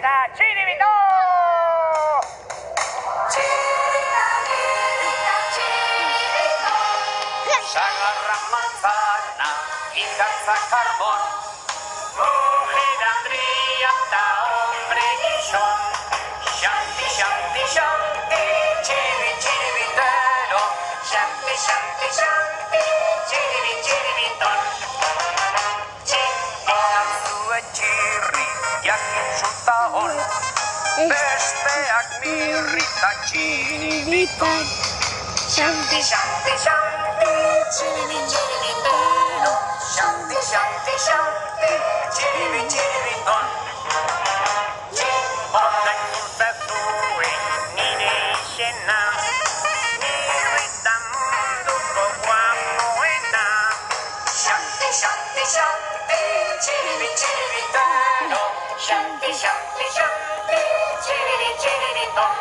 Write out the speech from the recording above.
Aspetta, Ciribito! Sagarra manzana, ingatza carbón, mujer Andrea da hombre guillón, shanti, shanti, shanti, chiribi, chiribitero, shanti, shanti, shanti, chiribi, chiribitón. Txingoan zuen txirri, jakin zutaon, besteak mirrita txiribiton. Shanti, shanti, shanti, chiribi, chiribitero, shanti, shanti, shanti, chiribi, chiribitón. Txingoan zurte zuen nire izena, mirrita munduko guapoena. Shanti, shanti, shanti, chiribi, chiribitero, shanti, shanti, shanti, chiribi, chiribitón.